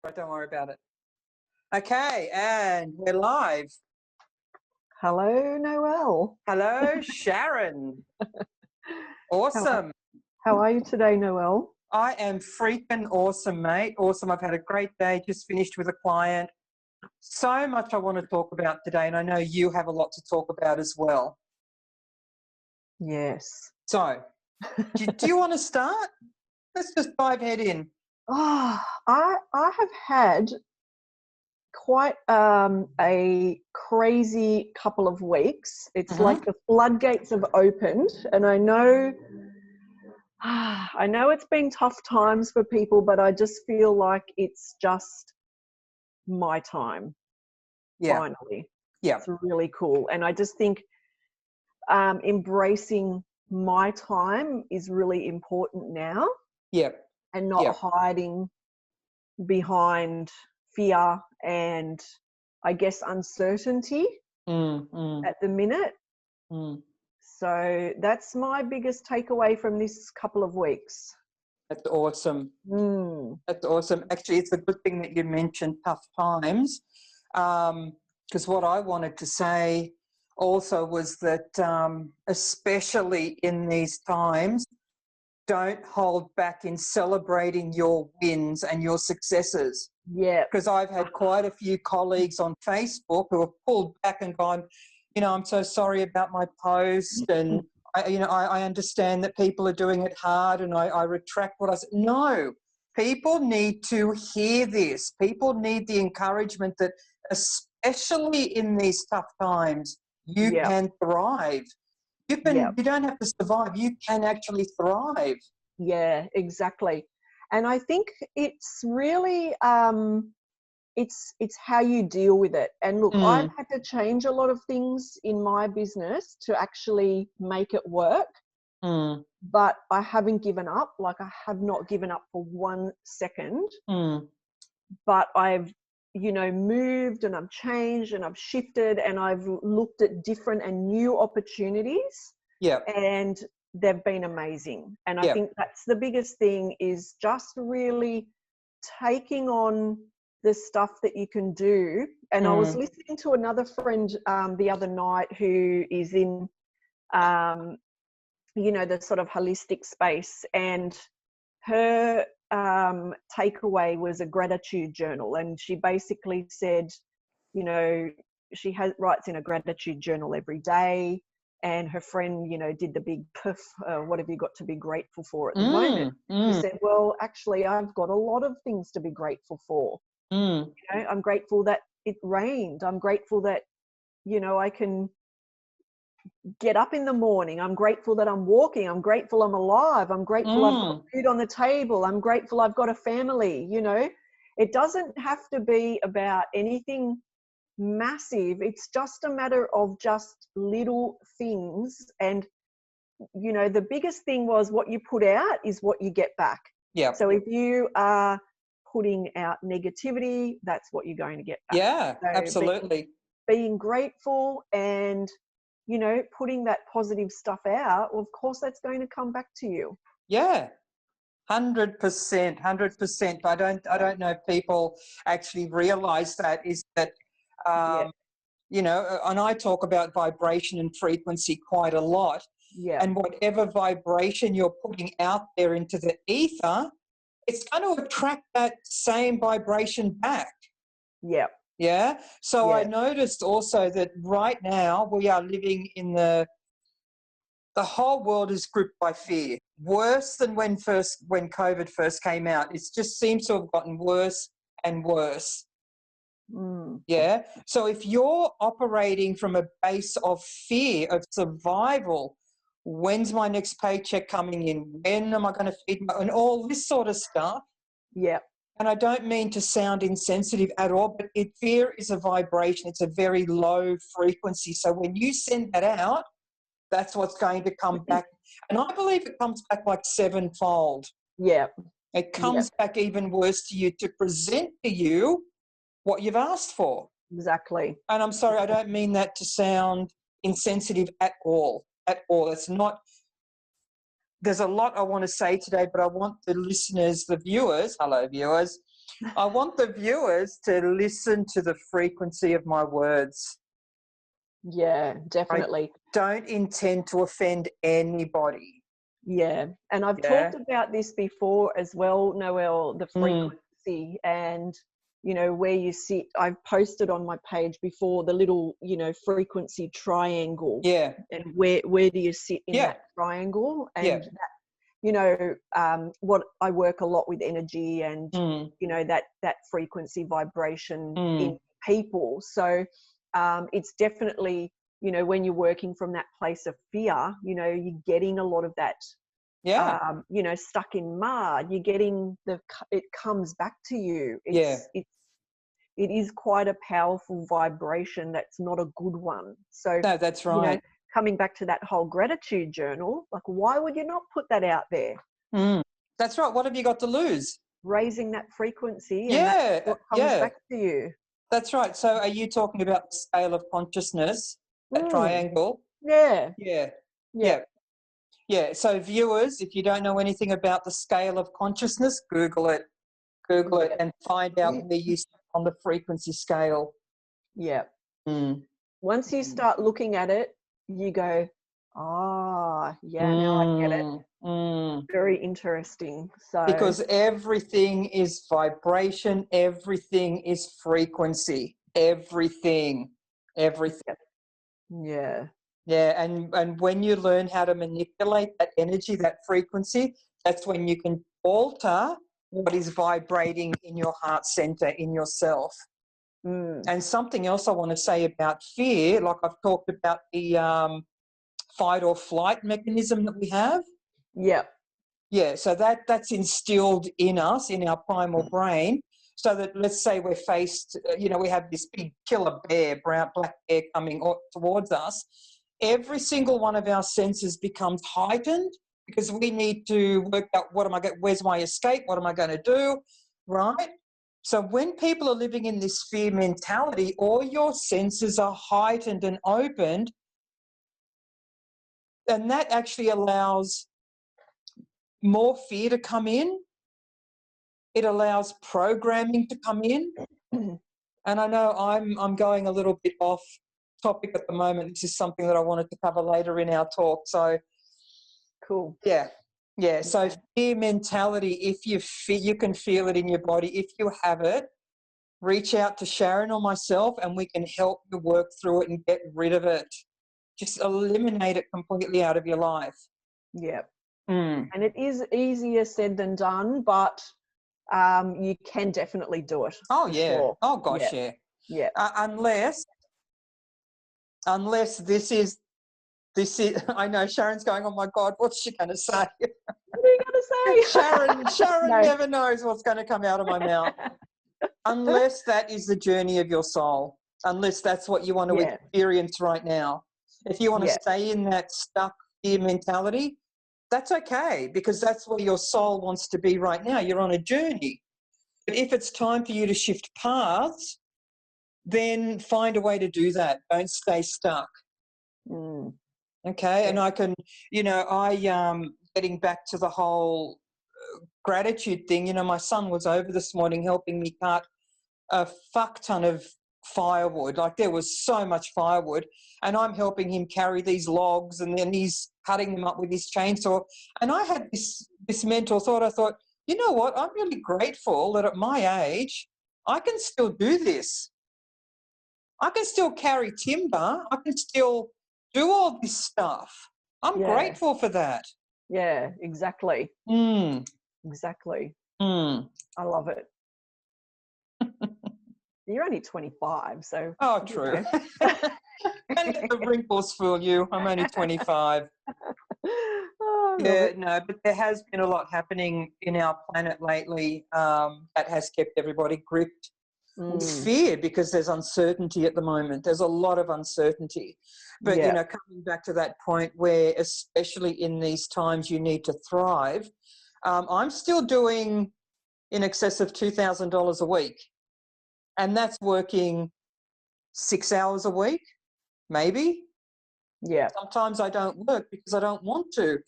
Right, don't worry about it. Okay, and we're live. Hello, Noelle. Hello, Sharon. Awesome. How are you today, Noelle? I am freaking awesome, mate. Awesome. I've had a great day, just finished with a client. So much I want to talk about today, and I know you have a lot to talk about as well. Yes. So, do you want to start? Let's just dive head in. I have had quite a crazy couple of weeks. It's like the floodgates have opened, and I know it's been tough times for people, but I just feel like it's just my time. Yeah. Finally. Yeah. It's really cool. And I just think embracing my time is really important now. Yeah. And not hiding behind fear and, I guess, uncertainty at the minute. So that's my biggest takeaway from this couple of weeks. That's awesome. That's awesome. Actually, it's a good thing that you mentioned tough times, because what I wanted to say also was that especially in these times, don't hold back in celebrating your wins and your successes. Yeah. Because I've had quite a few colleagues on Facebook who have pulled back and gone, I'm so sorry about my post, and I understand that people are doing it hard, and I retract what I said. No, people need to hear this. People need the encouragement that, especially in these tough times, you can thrive. You don't have to survive. You can actually thrive. Yeah, exactly. And I think it's really it's how you deal with it. And look, I've had to change a lot of things in my business to actually make it work. But I haven't given up. Like, I have not given up for 1 second. But I've moved, and I've changed, and I've shifted, and I've looked at different and new opportunities. And they've been amazing. And I think that's the biggest thing, is just really taking on the stuff that you can do. And I was listening to another friend the other night who is in, the sort of holistic space, and her takeaway was a gratitude journal. And she basically said, she writes in a gratitude journal every day. And her friend, did the big puff, what have you got to be grateful for at the moment? She said, well, actually, I've got a lot of things to be grateful for. I'm grateful that it rained. I'm grateful that, I can get up in the morning. I'm grateful that I'm walking. I'm grateful I'm alive. I'm grateful I've got food on the table. I'm grateful I've got a family. It doesn't have to be about anything massive. It's just a matter of just little things. And the biggest thing was, what you put out is what you get back. So if you are putting out negativity, that's what you're going to get back. So absolutely. Being grateful and putting that positive stuff out, of course that's going to come back to you. 100%. I don't know if people actually realize that, is that and I talk about vibration and frequency quite a lot. And whatever vibration you're putting out there into the ether, it's going to attract that same vibration back. So I noticed also that right now we are living in the whole world is gripped by fear, worse than when COVID first came out. It just seems to have gotten worse and worse. So if you're operating from a base of fear, of survival, when's my next paycheck coming in? When am I going to feed and all this sort of stuff? And I don't mean to sound insensitive at all, but fear is a vibration. It's a very low frequency. So when you send that out, that's what's going to come back. And I believe it comes back like sevenfold. It comes back even worse to you, to present to you what you've asked for. Exactly. And I'm sorry, I don't mean that to sound insensitive at all. It's not. There's a lot I want to say today, but I want the listeners, the viewers, hello viewers, I want the viewers to listen to the frequency of my words. Yeah, definitely. I don't intend to offend anybody. Yeah. And I've Yeah. talked about this before as well, Noelle, the frequency and, you know, where you sit. I've posted on my page before the little, you know, frequency triangle. Yeah. And where do you sit in Yeah. that triangle? And Yeah. that, you know, what I work a lot with energy and, you know, that frequency vibration in people. So it's definitely, you know, when you're working from that place of fear, you know, you're getting a lot of that, you know, stuck in mud. You're getting it comes back to you. It is quite a powerful vibration. That's not a good one. So, no, that's right. You know, coming back to that whole gratitude journal, like, why would you not put that out there? That's right. What have you got to lose? Raising that frequency, and that's what comes back to you. That's right. So are you talking about the scale of consciousness, that triangle? Yeah. Yeah. Yeah. Yeah. So viewers, if you don't know anything about the scale of consciousness, Google it. Google it and find out where you sit on the frequency scale. Yeah. Once you start looking at it, you go, yeah, now I get it. Very interesting. So because everything is vibration, everything is frequency, everything. Yeah. Yeah, and when you learn how to manipulate that energy, that frequency, that's when you can alter what is vibrating in your heart center, in yourself. And something else I want to say about fear, like I've talked about the fight or flight mechanism that we have. Yeah, so that's instilled in us, in our primal brain, so that let's say we're faced, you know, we have this big killer bear, black bear coming towards us. Every single one of our senses becomes heightened because we need to work out where's my escape, what am I going to do, right? So when people are living in this fear mentality, all your senses are heightened and opened, and that actually allows more fear to come in. It allows programming to come in. And I know I'm going a little bit off topic at the moment. This is something that I wanted to cover later in our talk. So cool. Yeah. So fear mentality, if you can feel it in your body. If you have it, reach out to Sharon or myself and we can help you work through it and get rid of it. Just eliminate it completely out of your life. Yeah. And it is easier said than done, but you can definitely do it. Oh, yeah. Sure. Oh, gosh, yeah. Unless this is, I know Sharon's going, oh, my God, what's she going to say? What are you going to say? Sharon never knows what's going to come out of my mouth. Unless that is the journey of your soul, unless that's what you want to experience right now. If you want to stay in that stuck fear mentality, that's okay, because that's where your soul wants to be right now. You're on a journey. But if it's time for you to shift paths, then find a way to do that. Don't stay stuck. Okay, and I can, you know, getting back to the whole gratitude thing, you know, my son was over this morning helping me cut a fuck ton of firewood. Like there was so much firewood, and I'm helping him carry these logs, and then he's cutting them up with his chainsaw. And I had this mental thought. I thought, you know what? I'm really grateful that at my age, I can still do this. I can still carry timber. I can still do all this stuff. I'm grateful for that. Yeah, exactly. Exactly. I love it. You're only 25, so. Oh, true. Don't let the wrinkles fool you. I'm only 25. No, but there has been a lot happening in our planet lately that has kept everybody gripped with fear, because there's uncertainty at the moment. There's a lot of uncertainty. But, you know, coming back to that point where, especially in these times, you need to thrive, I'm still doing in excess of $2,000 a week. And that's working 6 hours a week, maybe. Yeah. Sometimes I don't work because I don't want to.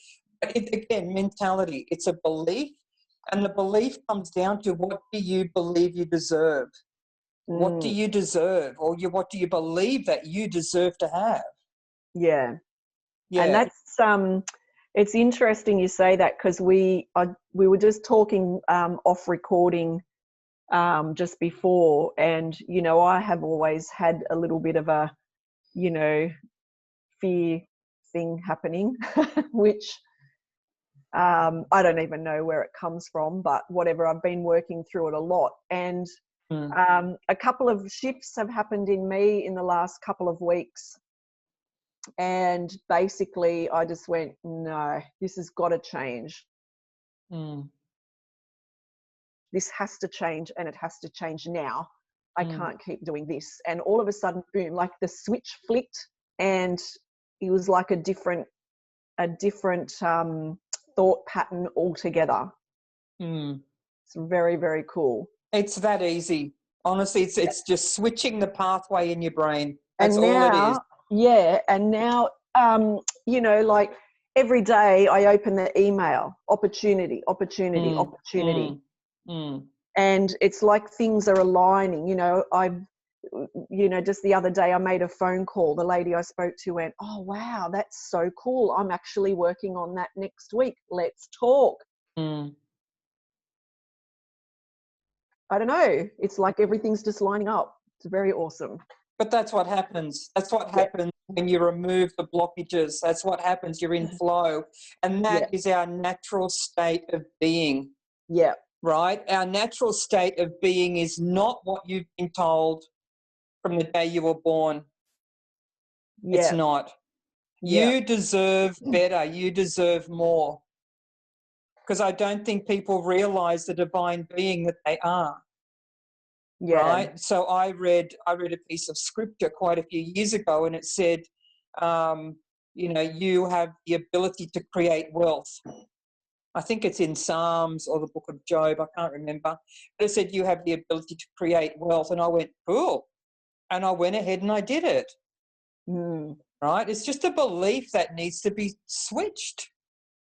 But again, mentality, it's a belief. And the belief comes down to, what do you believe you deserve? What do you deserve? Or what do you believe that you deserve to have? Yeah. Yeah. And that's it's interesting you say that, because we were just talking off recording just before, and I have always had a little bit of a fear thing happening, which I don't even know where it comes from, but whatever, I've been working through it a lot. And a couple of shifts have happened in me in the last couple of weeks. And basically I just went, no, this has got to change. This has to change, and it has to change now. I can't keep doing this. And all of a sudden, boom, like the switch flicked, and it was like a different thought pattern altogether. It's very, very cool. It's that easy. Honestly, it's just switching the pathway in your brain. That's and now, all it is. Yeah. And now, like every day I open the email, opportunity. And it's like things are aligning. Just the other day I made a phone call. The lady I spoke to went, oh, wow, that's so cool. I'm actually working on that next week. Let's talk. I don't know. It's like everything's just lining up. It's very awesome. But that's what happens. That's what happens when you remove the blockages. That's what happens. You're in flow. And that is our natural state of being. Yeah. Right? Our natural state of being is not what you've been told from the day you were born. Yeah. It's not. You deserve better. You deserve more. Because I don't think people realise the divine being that they are. Yeah. Right? So I read a piece of scripture quite a few years ago, and it said, you have the ability to create wealth. I think it's in Psalms or the book of Job, I can't remember. But it said you have the ability to create wealth. And I went, cool. And I went ahead and I did it. Right? It's just a belief that needs to be switched.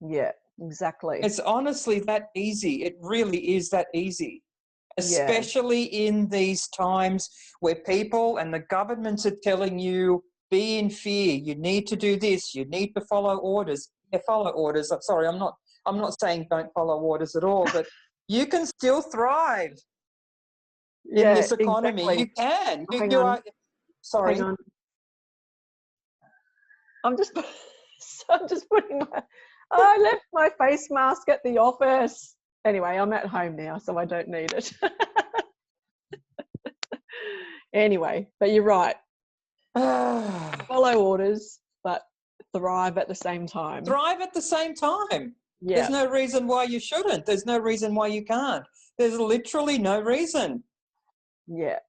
Yeah, exactly. It's honestly that easy. It really is that easy. Especially in these times where people and the governments are telling you, be in fear, you need to do this, you need to follow orders. Yeah, follow orders. I'm sorry, I'm not saying don't follow orders at all, but you can still thrive in this economy. Exactly. You can. Hang on. Sorry. Hang on. I'm just putting I left my face mask at the office. Anyway, I'm at home now, so I don't need it. Anyway, but you're right. Follow orders, but thrive at the same time. Thrive at the same time. Yeah. There's no reason why you shouldn't. There's no reason why you can't. There's literally no reason. Yeah,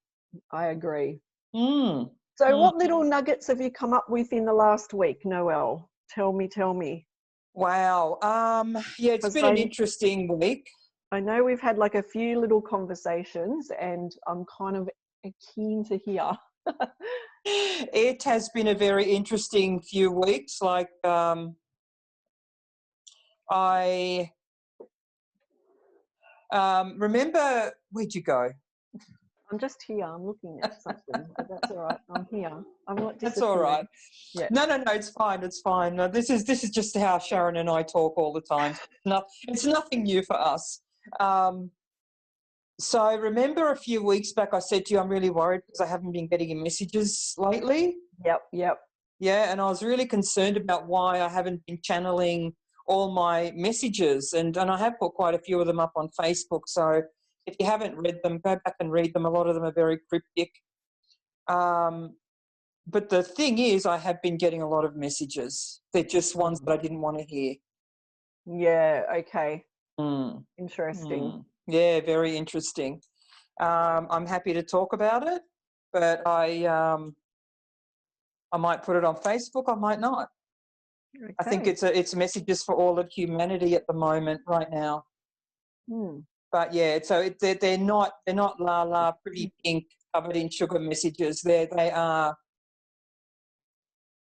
I agree. So what little nuggets have you come up with in the last week, Noelle? Tell me. Wow. It's been an interesting week. I know we've had like a few little conversations, and I'm kind of keen to hear. It has been a very interesting few weeks. Like I remember, where'd you go? I'm just here. I'm looking at something, but that's all right. I'm here. I'm not disappearing. That's all right. Yeah. No, it's fine. It's fine. No, this is just how Sharon and I talk all the time. It's nothing new for us. So I remember a few weeks back I said to you, I'm really worried because I haven't been getting your messages lately. Yep. Yeah, and I was really concerned about why I haven't been channeling all my messages, and I have put quite a few of them up on Facebook. So if you haven't read them, go back and read them. A lot of them are very cryptic. But the thing is, I have been getting a lot of messages. They're just ones that I didn't want to hear. Yeah, okay. Interesting. Yeah, very interesting. I'm happy to talk about it, but I might put it on Facebook, I might not. Okay. I think it's messages for all of humanity at the moment right now. But yeah, so they're not la pretty pink covered in sugar messages. They are,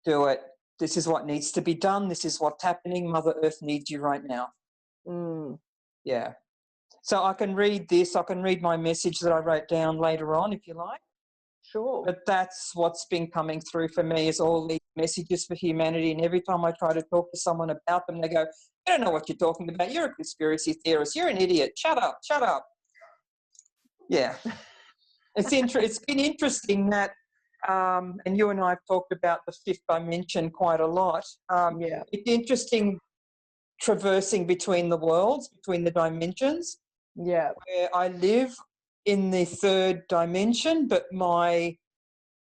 do it. This is what needs to be done. This is what's happening. Mother Earth needs you right now. Yeah. So I can read this. I can read my message that I wrote down later on, if you like. Sure. But that's what's been coming through for me, is all these messages for humanity. And every time I try to talk to someone about them, they go, "I don't know what you're talking about. You're a conspiracy theorist. You're an idiot. Shut up. Shut up." Yeah. It's been interesting that, and you and I have talked about the fifth dimension quite a lot. Yeah. It's interesting traversing between the worlds, between the dimensions, Yeah. where I live in the third dimension, but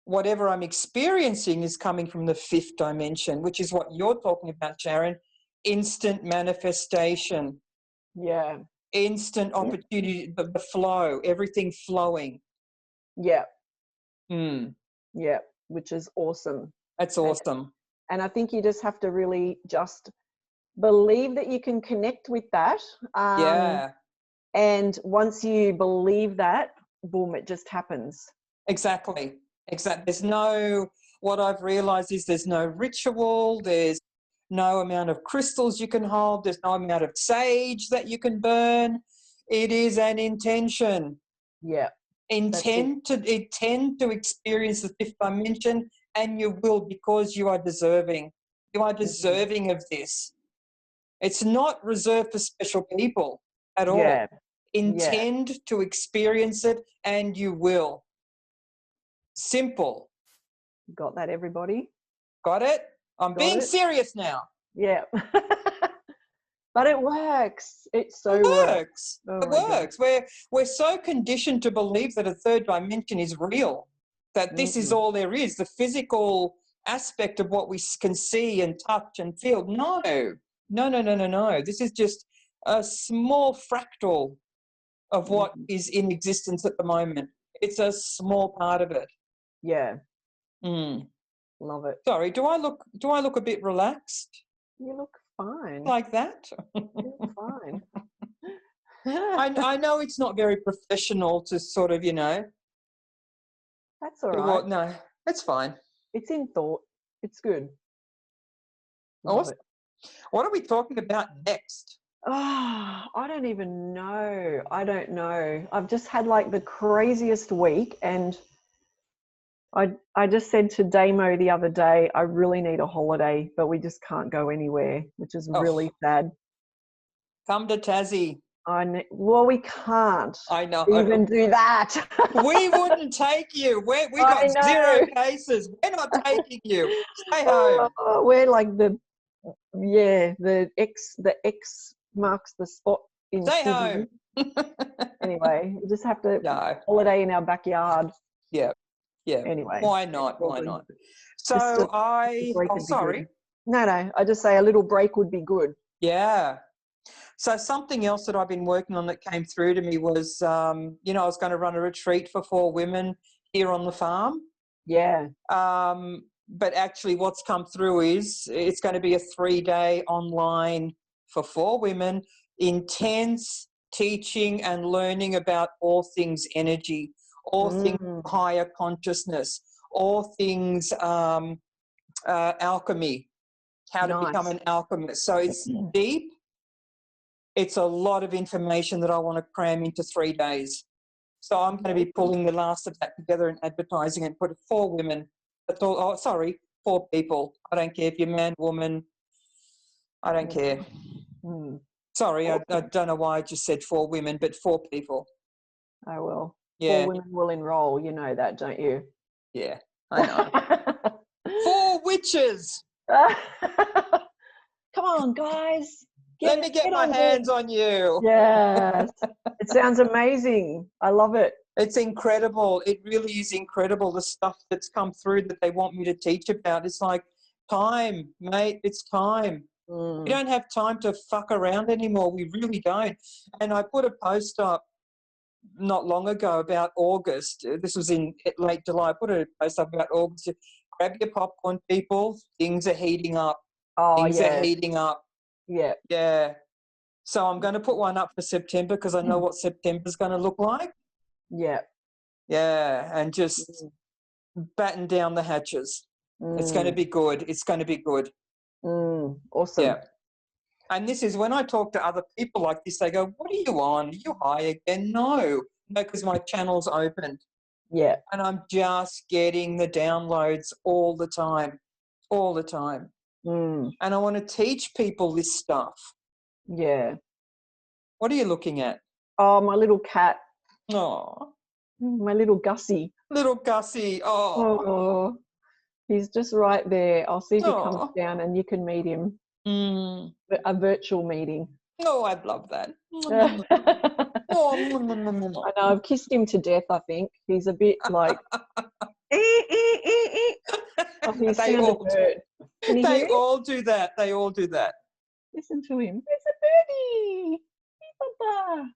whatever I'm experiencing is coming from the fifth dimension, which is what you're talking about, Sharon. Instant manifestation. Yeah. Instant opportunity, the flow, everything flowing. Yeah. Mm. Yeah. Which is awesome. That's awesome. And I think you just have to really just believe that you can connect with that. Yeah. And once you believe that, boom, it just happens. Exactly. What I've realized is there's no ritual, there's no amount of crystals you can hold, there's no amount of sage that you can burn. It is an intention. Yeah. Intend to experience the fifth dimension, and you will, because you are deserving. You are deserving of this. It's not reserved for special people at all. Yeah. Intend to experience it, and you will. Simple. Got that, everybody? Got it? I'm being serious now. Yeah. But it works. It works. Oh, it works. We're so conditioned to believe that a third dimension is real, that this is all there is, the physical aspect of what we can see and touch and feel. No. This is just a small fractal of what is in existence at the moment. It's a small part of it. Yeah. Mm. Love it. Sorry, do I look a bit relaxed? You look fine. Like that? You look fine. I know it's not very professional to sort of, That's all right. No, it's fine. It's in thought. It's good. Awesome. What are we talking about next? Oh, I don't even know. I don't know. I've just had like the craziest week, and I just said to Damo the other day, I really need a holiday, but we just can't go anywhere, which is really sad. Come to Tassie. Well, we can't. I know. Even do that. We wouldn't take you. We got 0 cases. We're not taking you. Stay home. We're like the X marks the spot in Stay Sydney. home. Anyway, we just have to holiday in our backyard. Yeah. Yeah. Anyway. Why not? Why not? So sorry. No. I just say a little break would be good. Yeah. So something else that I've been working on that came through to me was, I was going to run a retreat for 4 women here on the farm. Yeah. But actually what's come through is it's going to be a 3-day online for 4 women, intense teaching and learning about all things energy, all things higher consciousness, all things alchemy, how to become an alchemist. So it's deep. It's a lot of information that I want to cram into 3 days. So I'm going to be pulling the last of that together and advertising and put 4 women. 4 people. I don't care if you're man, woman. I don't care. Sorry, I don't know why I just said 4 women, but 4 people. Oh, well. Yeah. 4 women will enroll. You know that, don't you? Yeah, I know. 4 witches. Come on, guys. Let me get my hands on you. Yes. It sounds amazing. I love it. It's incredible. It really is incredible, the stuff that's come through that they want me to teach about. It's like, time, mate, it's time. We don't have time to fuck around anymore. We really don't. And I put a post up not long ago about August. This was in late July. I put a post up about August. Grab your popcorn, people. Things are heating up. Things are heating up. Yeah. Yeah. So I'm going to put one up for September because I know what September's going to look like. Yeah. Yeah. And just batten down the hatches. It's going to be good. It's going to be good. Awesome. Yeah. And this is when I talk to other people like this, they go, what are you on? Are you high again? No, because my channel's opened. Yeah. And I'm just getting the downloads all the time. Mm. And I want to teach people this stuff. Yeah. What are you looking at? Oh, my little cat. Oh, My little Gussie. little Gussie. Oh. Oh, he's just right there. I'll see if he comes Oh. down and you can meet him. Mm. A virtual meeting. Oh, I'd love that. I Oh, know, I've kissed him to death, I think. He's a bit like, oh, he sounded hurt. Can you hear him? They all do that. They all do that. Listen to him. There's a birdie. Papa.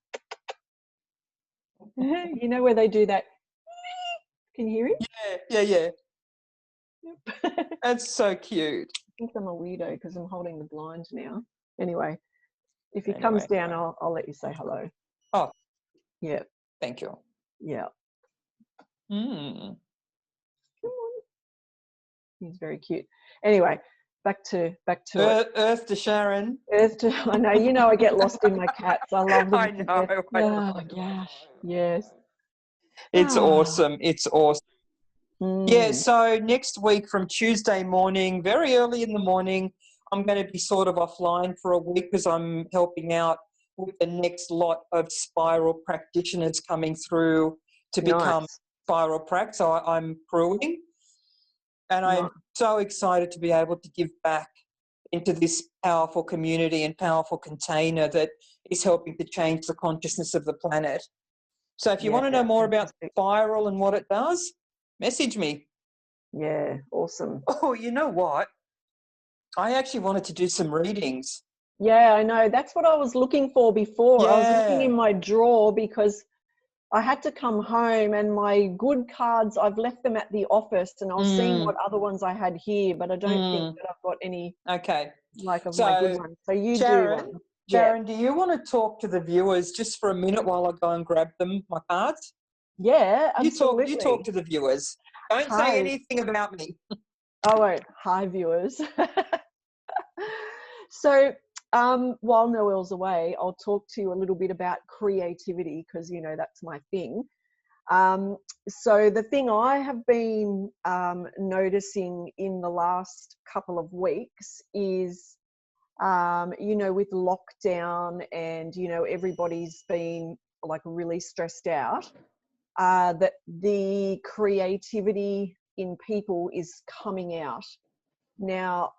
You know where they do that? Can you hear him? Yeah. Yep. That's so cute. I think I'm a weirdo because I'm holding the blind now. Anyway, if he comes down, I'll let you say hello. Oh. Yeah. Thank you. Yeah. Mm. Come on. He's very cute. Anyway, back to Earth to Sharon. I know, I get lost in my cats. I love them. I know. Oh gosh, yes. It's awesome. It's awesome. Yeah, Mm. so next week from Tuesday morning, very early in the morning, I'm going to be sort of offline for a week because I'm helping out with the next lot of spiral practitioners coming through to become spiral prac. So I'm crewing, and I'm so excited to be able to give back into this powerful community and powerful container that is helping to change the consciousness of the planet. So if you want to know more about spiral and what it does, message me. Yeah, awesome. Oh, you know what? I actually wanted to do some readings. Yeah, I know. That's what I was looking for before. Yeah. I was looking in my drawer because I had to come home and my good cards, I've left them at the office and I was seeing what other ones I had here, but I don't think that I've got any like of my good ones. So you do one. Sharon, do you want to talk to the viewers just for a minute while I go and grab them, my cards? Yeah, absolutely. You talk to the viewers. Don't say anything about me. I won't. Hi, viewers. So while Noelle's away, I'll talk to you a little bit about creativity because, you know, that's my thing. So the thing I have been noticing in the last couple of weeks is, you know, with lockdown and, you know, everybody's been like really stressed out, that the creativity in people is coming out. Now,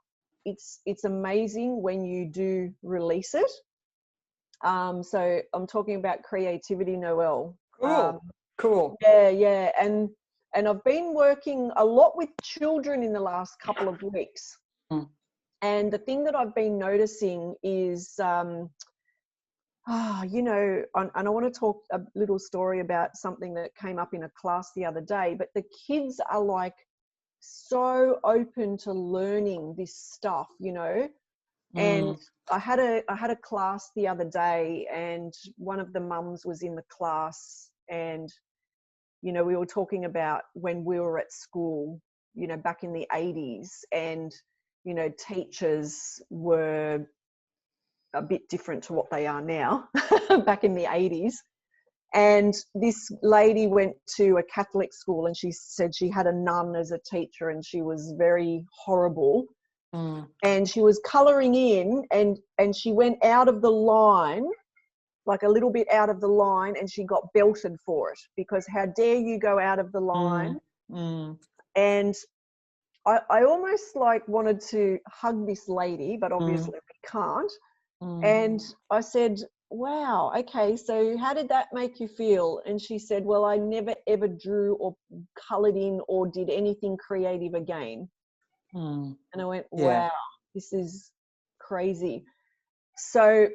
it's amazing when you do release it. So I'm talking about creativity, Noelle. Cool. Yeah. And I've been working a lot with children in the last couple of weeks. And the thing that I've been noticing is, you know, and I want to talk a little story about something that came up in a class the other day, but the kids are like so open to learning this stuff, you know. And I had a class the other day and one of the mums was in the class and, you know, we were talking about when we were at school, you know, back in the 80s and, you know, teachers were a bit different to what they are now back in the 80s. And this lady went to a Catholic school and she said she had a nun as a teacher and she was very horrible. And she was colouring in and she went out of the line, like a little bit out of the line, and she got belted for it because how dare you go out of the line. And I almost like wanted to hug this lady, but obviously we can't. And I said, wow, okay, so how did that make you feel? And she said, well, I never ever drew or coloured in or did anything creative again. And I went, wow, this is crazy. So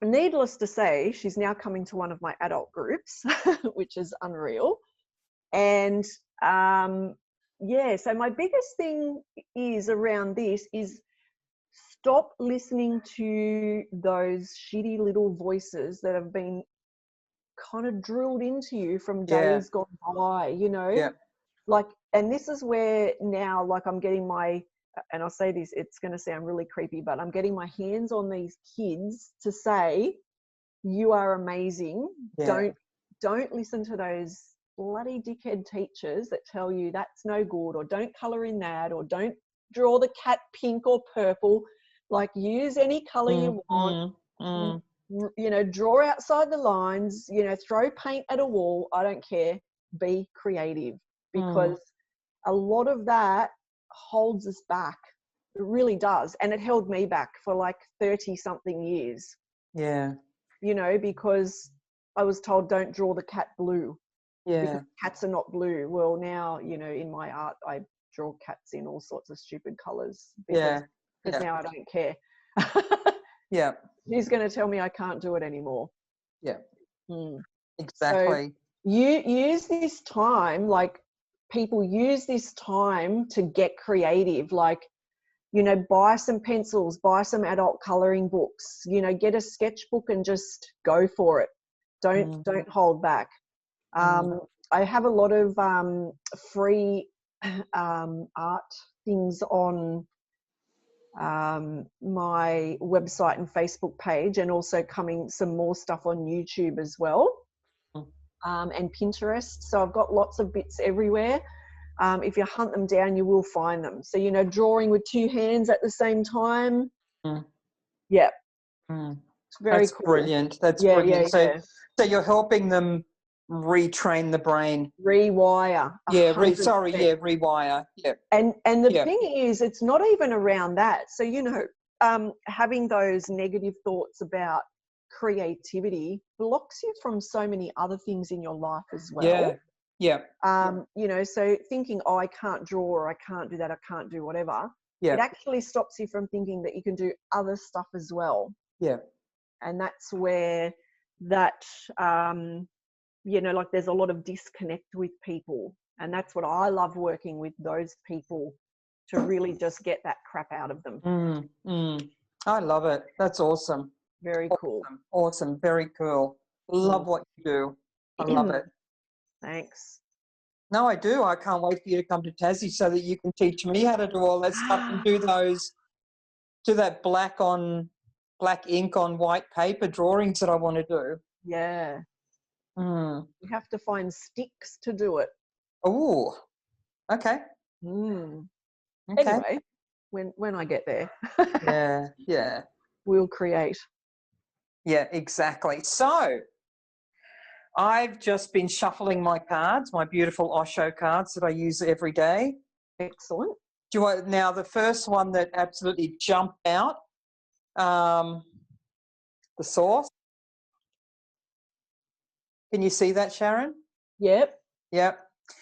needless to say, she's now coming to one of my adult groups, which is unreal. And so my biggest thing is around this is stop listening to those shitty little voices that have been kind of drilled into you from days gone by, you know. Like, and this is where now, like, I'm getting my and I'll say this, it's going to sound really creepy, but I'm getting my hands on these kids to say, you are amazing. Yeah. Don't listen to those bloody dickhead teachers that tell you that's no good, or don't color in that, or don't draw the cat pink or purple. Like, use any color you want. You know, draw outside the lines, you know, throw paint at a wall. I don't care. Be creative, because a lot of that holds us back. It really does. And it held me back for like 30 something years. Yeah. You know, because I was told don't draw the cat blue. Yeah. Because cats are not blue. Well, now, you know, in my art, I draw cats in all sorts of stupid colors. Because now I don't care. Yeah. Who's going to tell me I can't do it anymore? Yeah. So Exactly. you use this time, like, people use this time to get creative. Like, you know, buy some pencils, buy some adult coloring books, you know, get a sketchbook and just go for it. Don't hold back. I have a lot of free art things on my website and Facebook page, and also coming some more stuff on YouTube as well, and Pinterest. So I've got lots of bits everywhere. If you hunt them down, you will find them. So, you know, drawing with two hands at the same time. Yeah. It's very cool. Brilliant. That's brilliant. So you're helping them retrain the brain. Rewire. Rewire. Yeah. And the thing is, it's not even around that. So, you know, having those negative thoughts about creativity blocks you from so many other things in your life as well. Yeah. You know, so thinking, oh, I can't draw, or I can't do that, I can't do whatever. Yeah. It actually stops you from thinking that you can do other stuff as well. Yeah. And that's where that, you know, like, there's a lot of disconnect with people. And that's what I love, working with those people to really just get that crap out of them. I love it. That's awesome. Very cool. Awesome. Very cool. Love what you do. I love it. Thanks. No, I do. I can't wait for you to come to Tassie so that you can teach me how to do all that stuff and do that black ink on white paper drawings that I want to do. Yeah. You have to find sticks to do it. Oh, okay. Okay. Anyway, when I get there. Yeah. We'll create. Yeah, exactly. So I've just been shuffling my cards, my beautiful Osho cards that I use every day. Excellent. Do you want, now the first one that absolutely jumped out, the source. Can you see that, Sharon? Yep.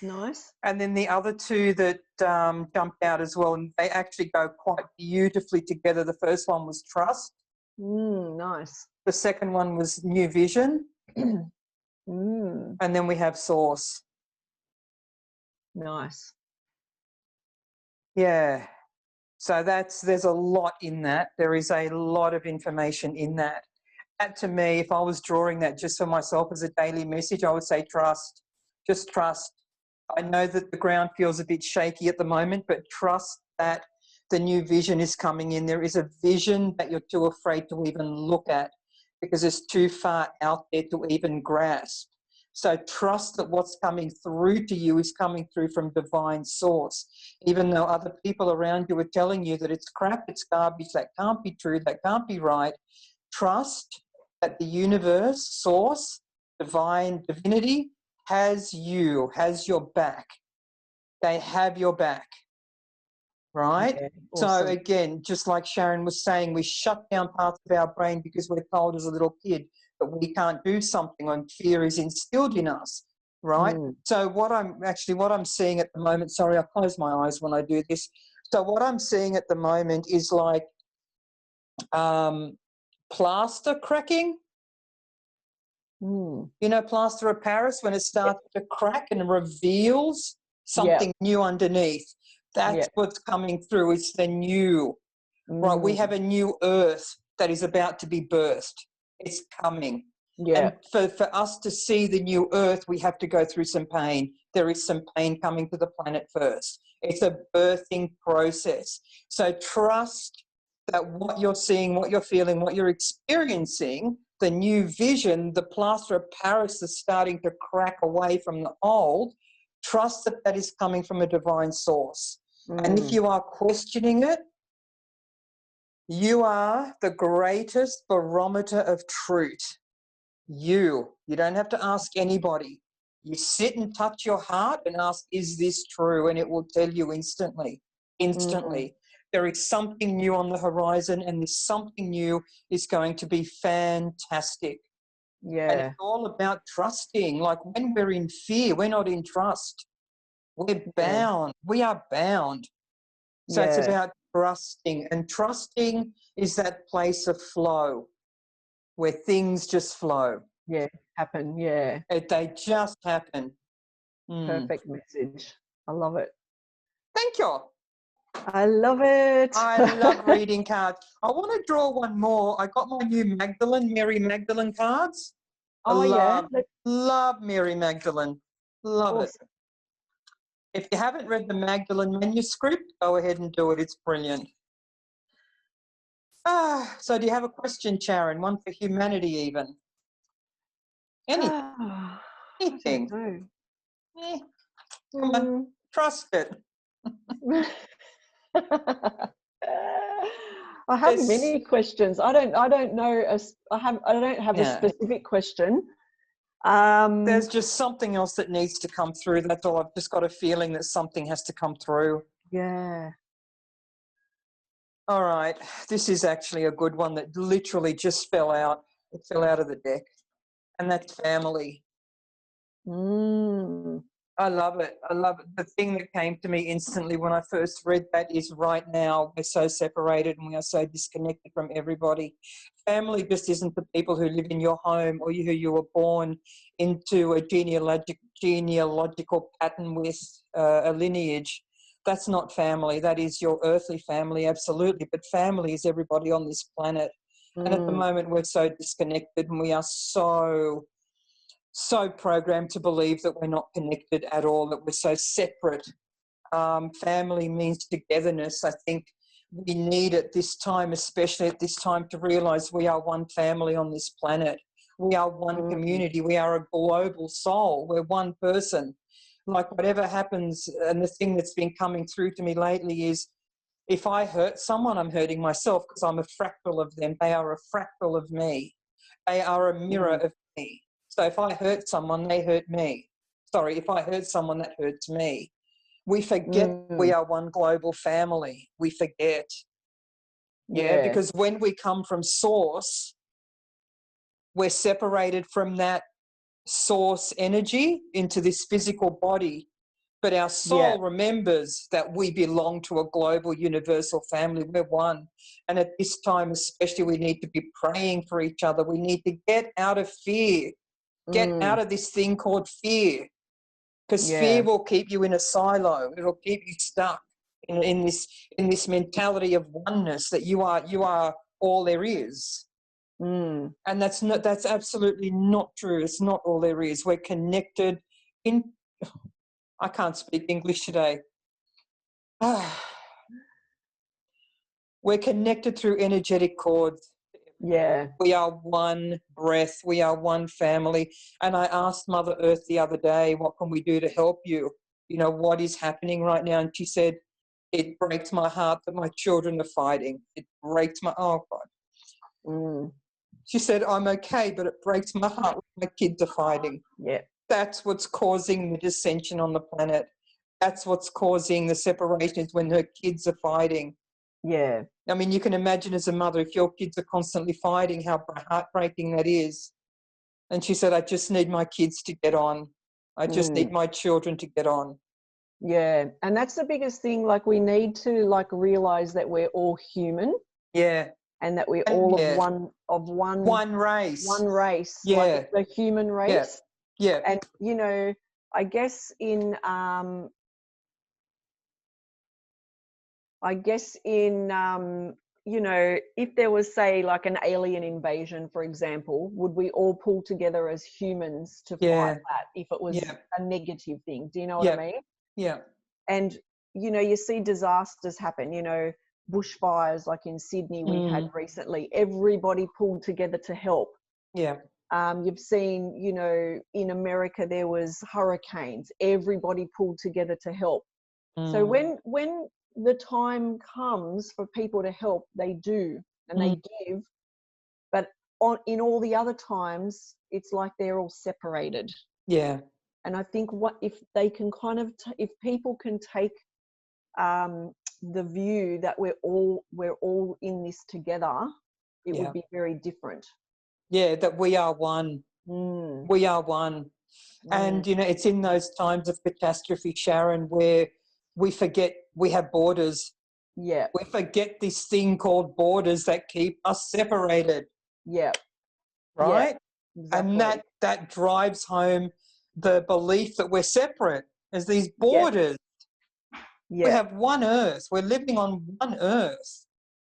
Nice. And then the other two that jumped out as well, and they actually go quite beautifully together. The first one was trust. Nice. The second one was new vision. And then we have source. Nice. Yeah. So there's a lot in that. There is a lot of information in that. That, to me, if I was drawing that just for myself as a daily message, I would say trust. Just trust. I know that the ground feels a bit shaky at the moment, but trust that the new vision is coming in. There is a vision that you're too afraid to even look at because it's too far out there to even grasp. So trust that what's coming through to you is coming through from divine source, even though other people around you are telling you that it's crap, it's garbage, that can't be true, that can't be right. Trust that the universe, source, divinity, has you, has your back. They have your back, right? Yeah, awesome. So again, just like Sharon was saying, we shut down parts of our brain because we're told as a little kid that we can't do something, and fear is instilled in us, right? So what I'm seeing at the moment, sorry, I close my eyes when I do this. So what I'm seeing at the moment is like plaster cracking. You know, plaster of Paris, when it starts to crack and reveals something new underneath. That's what's coming through. It's the new. Right, we have a new earth that is about to be birthed. It's coming. Yeah. And for us to see the new earth, we have to go through some pain. There is some pain coming to the planet first. It's a birthing process. So trust that what you're seeing, what you're feeling, what you're experiencing, the new vision, the plaster of Paris is starting to crack away from the old. Trust that that is coming from a divine source. And if you are questioning it, you are the greatest barometer of truth. You don't have to ask anybody. You sit and touch your heart and ask, is this true? And it will tell you instantly. There is something new on the horizon, and this something new is going to be fantastic. Yeah. And it's all about trusting. Like when we're in fear, we're not in trust. We're bound. We are bound. So it's about trusting. And trusting is that place of flow where things just flow. Yeah. Happen. Yeah. They just happen. Perfect message. I love it. Thank you. I love it. I love reading cards. I want to draw one more. I got my new Mary Magdalene cards. Oh, Love Mary Magdalene. Love it. If you haven't read the Magdalene manuscript, go ahead and do it. It's brilliant. So do you have a question, Sharon? One for humanity even? Anything. I don't know. Come on, trust it. I have many questions. I don't know. I don't have a specific question. There's just something else that needs to come through. That's all. I've just got a feeling that something has to come through. Yeah. All right. This is actually a good one that literally just fell out. It fell out of the deck. And that's family. I love it. I love it. The thing that came to me instantly when I first read that is right now we're so separated and we are so disconnected from everybody. Family just isn't the people who live in your home or who you were born into a genealogical pattern with a lineage. That's not family. That is your earthly family, absolutely. But family is everybody on this planet. And at the moment we're so disconnected and we are so programmed to believe that we're not connected at all, that we're so separate. Family means togetherness. I think we need at this time, especially at this time, to realise we are one family on this planet. We are one community. We are a global soul. We're one person. Like whatever happens, and the thing that's been coming through to me lately is if I hurt someone, I'm hurting myself because I'm a fractal of them. They are a fractal of me. They are a mirror of me. So if I hurt someone, they hurt me. Sorry, if I hurt someone, that hurts me. We forget we are one global family. We forget. Yeah, because when we come from source, we're separated from that source energy into this physical body. But our soul remembers that we belong to a global universal family. We're one. And at this time, especially, we need to be praying for each other. We need to get out of fear. Get out of this thing called fear. Because fear will keep you in a silo. It'll keep you stuck in this mentality of oneness that you are all there is. And that's absolutely not true. It's not all there is. We're connected in. I can't speak English today. We're connected through energetic cords. Yeah. We are one breath. We are one family. And I asked Mother Earth the other day, what can we do to help you? You know, what is happening right now? And she said, it breaks my heart that my children are fighting. It breaks my, oh God. She said, I'm okay, but it breaks my heart when my kids are fighting. Yeah. That's what's causing the dissension on the planet. That's what's causing the separations when her kids are fighting. Yeah. I mean, you can imagine as a mother, if your kids are constantly fighting, how heartbreaking that is. And she said, I just need my kids to get on. I just need my children to get on. Yeah. And that's the biggest thing. Like we need to realize that we're all human. Yeah. And that we're all of one race. One race. Yeah. Like the human race. Yeah. And, you know, I guess in you know, if there was, say, like an alien invasion, for example, would we all pull together as humans to fight that if it was a negative thing? Do you know what I mean? Yeah. And, you know, you see disasters happen, you know, bushfires like in Sydney we had recently. Everybody pulled together to help. Yeah. You've seen, you know, in America there was hurricanes. Everybody pulled together to help. So when the time comes for people to help, they do and they give. But in all the other times, it's like they're all separated. Yeah. And I think what if they can kind of if people can take the view that we're all in this together, it would be very different. Yeah, that we are one. We are one. And, you know, it's in those times of catastrophe, Sharon, where we forget we have borders. Yeah. We forget this thing called borders that keep us separated. Yeah. Right? Yeah, exactly. And that drives home the belief that we're separate as these borders. Yeah. We have one earth. We're living on one earth.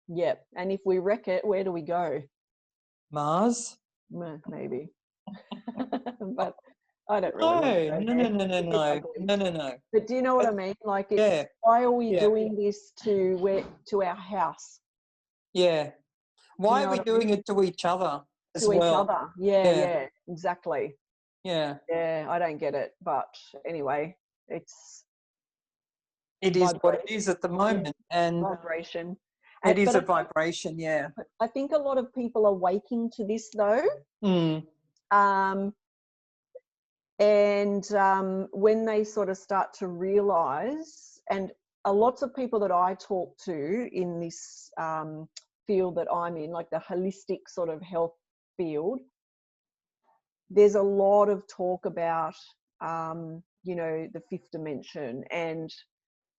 Yeah. And if we wreck it, where do we go? Mars? Maybe. But I don't really want to go there. No. But do you know what I mean? Like, it's why are we doing this to our house? Yeah. Why are we doing it to each other as well? To each other. Yeah, exactly. Yeah. Yeah, I don't get it. But anyway, it is what it is at the moment. And vibration. It is a vibration, yeah. I think a lot of people are waking to this though. And when they sort of start to realize, and lots of people that I talk to in this field that I'm in, like the holistic sort of health field, there's a lot of talk about, you know, the fifth dimension and,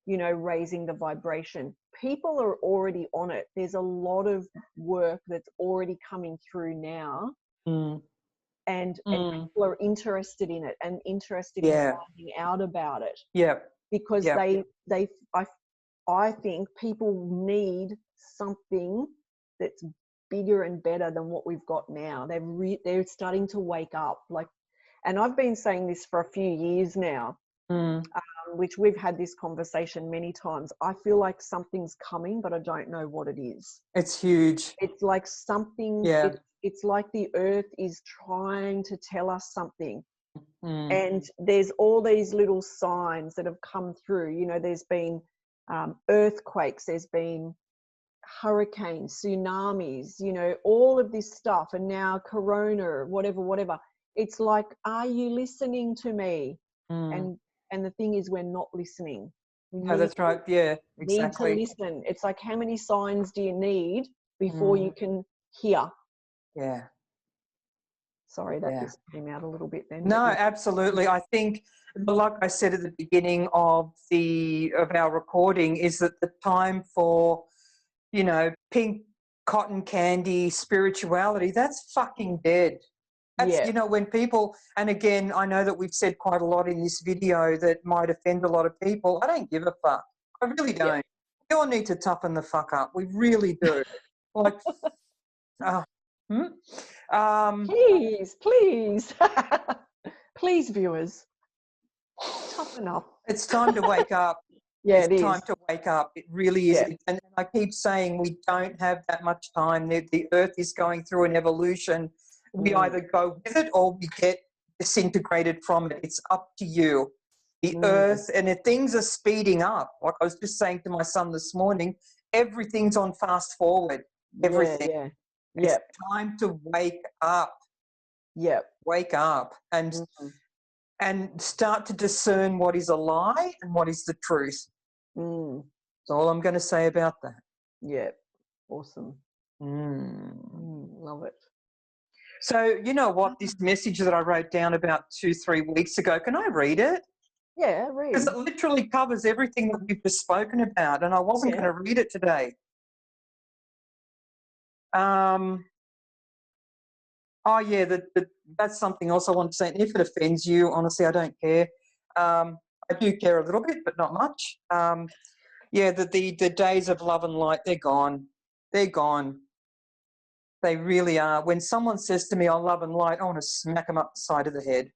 you know, raising the vibration. People are already on it. There's a lot of work that's already coming through now. And people are interested in it and interested in finding out about it. Yeah. Because I think people need something that's bigger and better than what we've got now. They're starting to wake up. Like, and I've been saying this for a few years now, which we've had this conversation many times. I feel like something's coming, but I don't know what it is. It's huge. It's like something. Yeah. It's like the earth is trying to tell us something. And there's all these little signs that have come through. You know, there's been earthquakes, there's been hurricanes, tsunamis, you know, all of this stuff. And now corona, whatever. It's like, are you listening to me? And the thing is, we're not listening. That's right. Yeah, exactly. Need to listen. It's like, how many signs do you need before you can hear? Yeah. Sorry, that just came out a little bit then. No, absolutely. I think, like I said at the beginning of our recording, is that the time for, you know, pink cotton candy spirituality, that's fucking dead. That's, you know, when people, and again, I know that we've said quite a lot in this video that might offend a lot of people. I don't give a fuck. I really don't. We all need to toughen the fuck up. We really do. Like, please, please, viewers, toughen up. It's time to wake up. It's time to wake up. It really is. And I keep saying we don't have that much time. The earth is going through an evolution. We either go with it or we get disintegrated from it. It's up to you. The earth, and if things are speeding up, like I was just saying to my son this morning, everything's on fast forward. Everything. It's time to wake up. Wake up and start to discern what is a lie and what is the truth. That's all I'm going to say about that. Yeah. Awesome. Love it. So, you know what, this message that I wrote down about 2-3 weeks ago, can I read it? Yeah, read. Because it literally covers everything that we've just spoken about, and I wasn't going to read it today. Oh, yeah, that's something else I want to say. And if it offends you, honestly, I don't care. I do care a little bit, but not much. The days of love and light, they're gone. They're gone. They really are. When someone says to me, "I love and light," I want to smack them up the side of the head.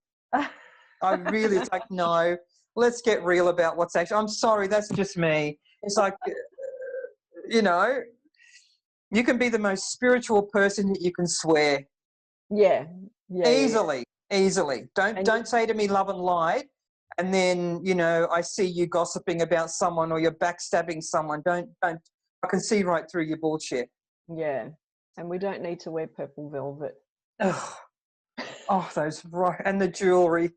I really, it's like, no, let's get real about what's actually, I'm sorry, that's just me. It's like, you know, you can be the most spiritual person that you can swear. Yeah. Easily. And Don't say to me love and light, and then, you know, I see you gossiping about someone or you're backstabbing someone. Don't, I can see right through your bullshit. yeah. And we don't need to wear purple velvet. Oh, those right, and the jewelry.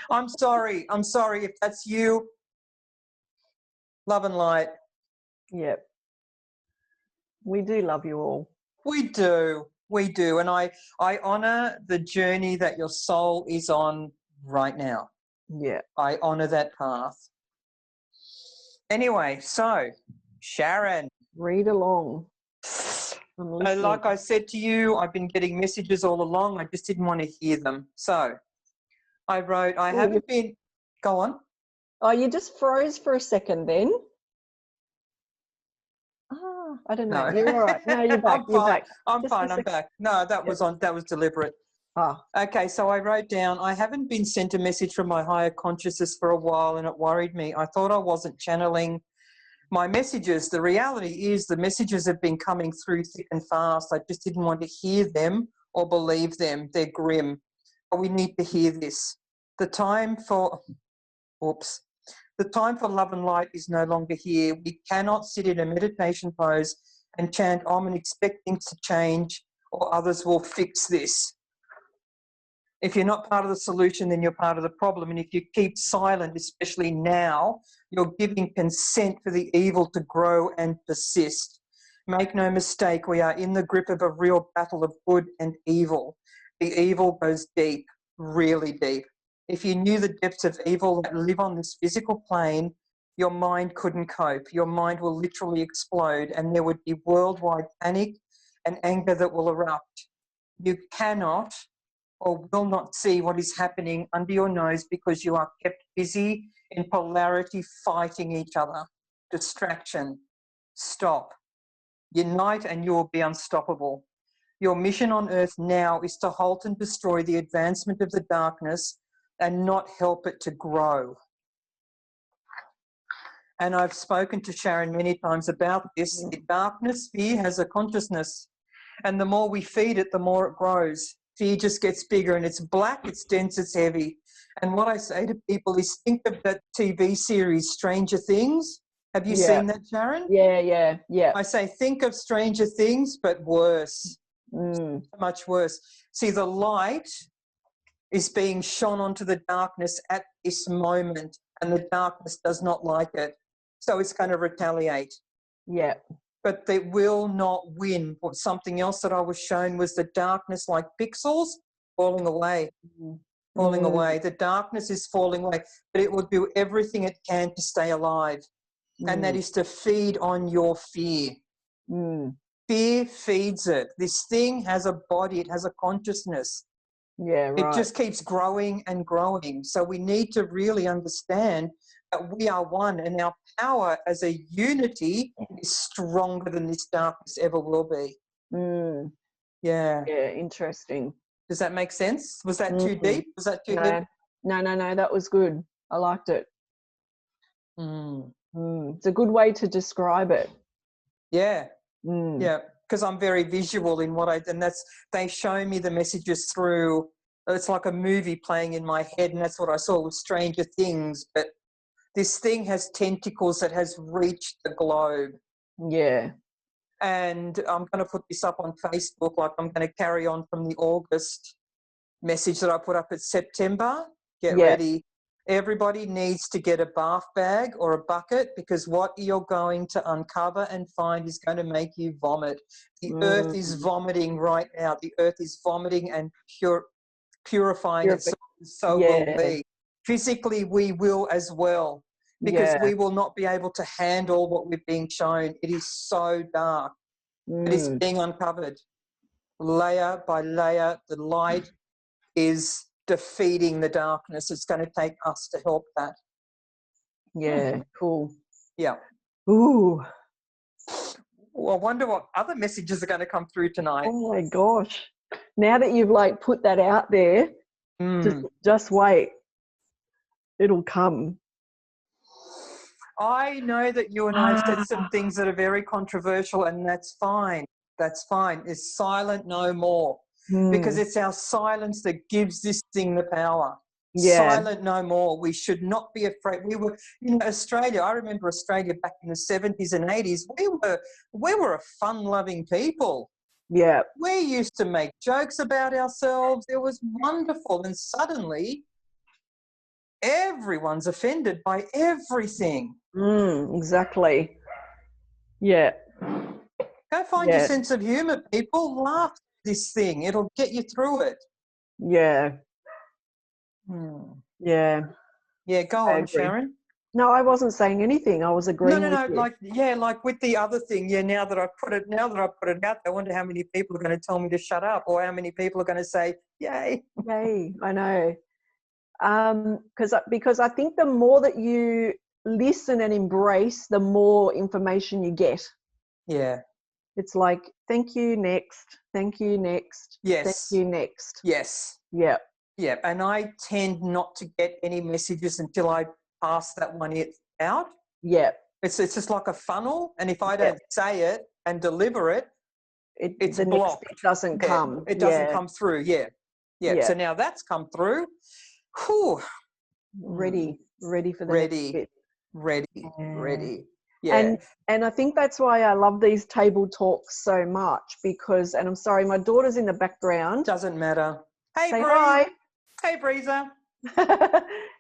I'm sorry if that's you. Love and light. Yep. We do love you all. We do. And I honor the journey that your soul is on right now. Yeah. I honor that path. Anyway, so Sharon. Read along. I'm listening. Like I said to you, I've been getting messages all along. I just didn't want to hear them. So I wrote, go on. Oh, you just froze for a second then. Ah, I don't know. No. You're all right. No, you're back. You're back. I'm fine. I'm back. No, that was deliberate. Ah. Okay, so I wrote down, I haven't been sent a message from my higher consciousness for a while, and it worried me. I thought I wasn't channeling my messages. The reality is the messages have been coming through thick and fast. I just didn't want to hear them or believe them. They're grim. But we need to hear this. The time for love and light is no longer here. We cannot sit in a meditation pose and chant Om and expect things to change or others will fix this. If you're not part of the solution, then you're part of the problem. And if you keep silent, especially now, you're giving consent for the evil to grow and persist. Make no mistake, we are in the grip of a real battle of good and evil. The evil goes deep, really deep. If you knew the depths of evil that live on this physical plane, your mind couldn't cope. Your mind will literally explode, and there would be worldwide panic and anger that will erupt. You cannot or will not see what is happening under your nose because you are kept busy in polarity fighting each other. Distraction. Stop. Unite and you will be unstoppable. Your mission on earth now is to halt and destroy the advancement of the darkness and not help it to grow. And I've spoken to Sharon many times about this. The darkness, fear, has a consciousness. And the more we feed it, the more it grows. Fear just gets bigger, and it's black, it's dense, it's heavy. And what I say to people is think of that TV series, Stranger Things. Have you seen that, Sharon? Yeah. I say think of Stranger Things, but worse. Much worse. See, the light is being shone onto the darkness at this moment, and the darkness does not like it. So it's going to retaliate. Yeah. But they will not win. Or something else that I was shown was the darkness, like pixels, falling away. Falling away. The darkness is falling away, but it will do everything it can to stay alive. And that is to feed on your fear. Fear feeds it. This thing has a body, it has a consciousness. Yeah, right. It just keeps growing and growing. So we need to really understand that we are one, and our power as a unity is stronger than this darkness ever will be. Yeah. Yeah, interesting. Does that make sense? Was that too deep? Was that too heavy? No, that was good. I liked it. It's a good way to describe it. Yeah. Yeah, because I'm very visual in what they show me the messages through, it's like a movie playing in my head, and that's what I saw with Stranger Things. But this thing has tentacles that has reached the globe. Yeah. And I'm going to put this up on Facebook, like I'm going to carry on from the August message that I put up at September. Get ready. Everybody needs to get a bath bag or a bucket, because what you're going to uncover and find is going to make you vomit. The earth is vomiting right now. The earth is vomiting and purifying itself. So will we. Physically, we will as well, because we will not be able to handle what we're being shown. It is so dark. It is being uncovered. Layer by layer, the light is defeating the darkness. It's going to take us to help that. Yeah, cool. Yeah. Ooh. Well, I wonder what other messages are going to come through tonight. Oh my gosh. Now that you've like put that out there, just wait. It'll come. I know that you and I have said some things that are very controversial, and that's fine. That's fine. It's silent no more. Because it's our silence that gives this thing the power. Yeah. Silent no more. We should not be afraid. We were, Australia, I remember Australia back in the 70s and 80s, we were a fun-loving people. Yeah. We used to make jokes about ourselves. It was wonderful. And suddenly, everyone's offended by everything. Exactly. Yeah. Go find your sense of humour, people. Laugh at this thing. It'll get you through it. Yeah. Yeah. Yeah, go on, Sharon. No, I wasn't saying anything. I was agreeing with you. Like with the other thing. Yeah, now that I've put it out, I wonder how many people are going to tell me to shut up, or how many people are going to say, "Yay, yay!" I know. Because I think the more that you listen and embrace, the more information you get. Yeah. It's like, thank you, next. Thank you, next. Yes. Thank you, next. Yes. Yeah. Yeah. And I tend not to get any messages until I pass that one out. Yeah. It's just like a funnel, and if I don't say it and deliver it, it's the blocked. Next bit doesn't come. It doesn't come through. Yeah. So now that's come through. Whew. Ready for the next bit. Ready. Yeah. And I think that's why I love these table talks so much, because, and I'm sorry, my daughter's in the background. Doesn't matter. Hey, say Bree. Hi. Hey, Breezer.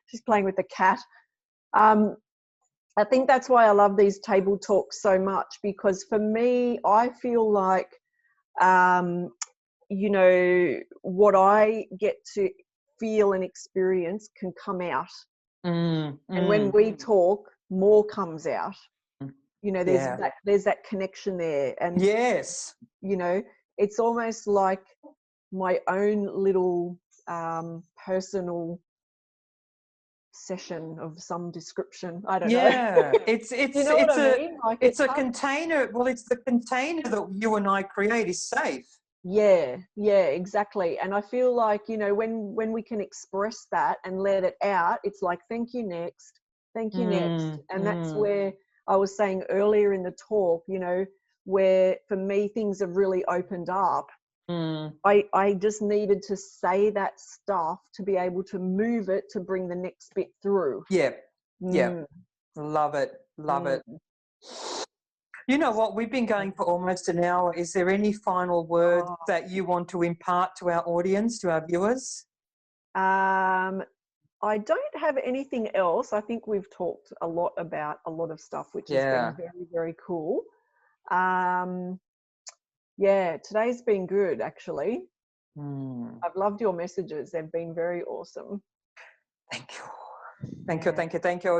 She's playing with the cat. I think that's why I love these table talks so much, because for me, I feel like, what I get to feel and experience can come out. And when we talk, more comes out. There's that connection there. And yes, it's almost like my own little personal session of some description. I don't know. It's you know what I mean? Like it's a container. Well, it's the container that you and I create is safe. Yeah, exactly. And I feel like, when we can express that and let it out, it's like, thank you, next. Thank you, next. And that's where I was saying earlier in the talk, where for me things have really opened up. I just needed to say that stuff to be able to move it to bring the next bit through. Yeah. Love it. You know what? We've been going for almost an hour. Is there any final word that you want to impart to our audience, to our viewers? I don't have anything else. I think we've talked a lot about a lot of stuff, which has been very, very cool. Today's been good, actually. I've loved your messages. They've been very awesome. Thank you.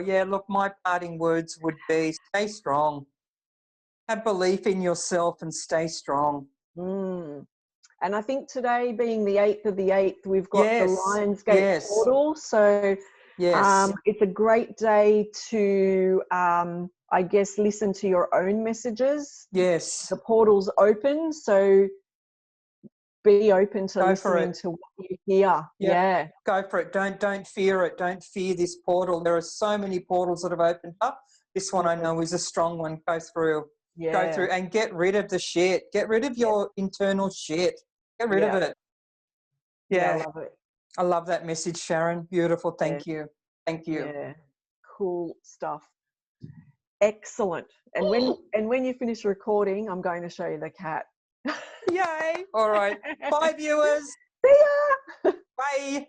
Yeah, look, my parting words would be stay strong. Have belief in yourself and stay strong. And I think today being the 8th of the 8th, we've got the Lionsgate portal. So it's a great day to, I guess, listen to your own messages. Yes. The portal's open, so be open to listening to what you hear. Yeah. Go for it. Don't fear it. Don't fear this portal. There are so many portals that have opened up. This one I know is a strong one. Go through. Go through and get rid of the shit. Get rid of your internal shit. Get rid of it. Yeah, I love it. I love that message, Sharon. Beautiful. Thank you. Yeah. Cool stuff. Excellent. And when you finish recording, I'm going to show you the cat. Yay. All right. Bye, viewers. See ya. Bye.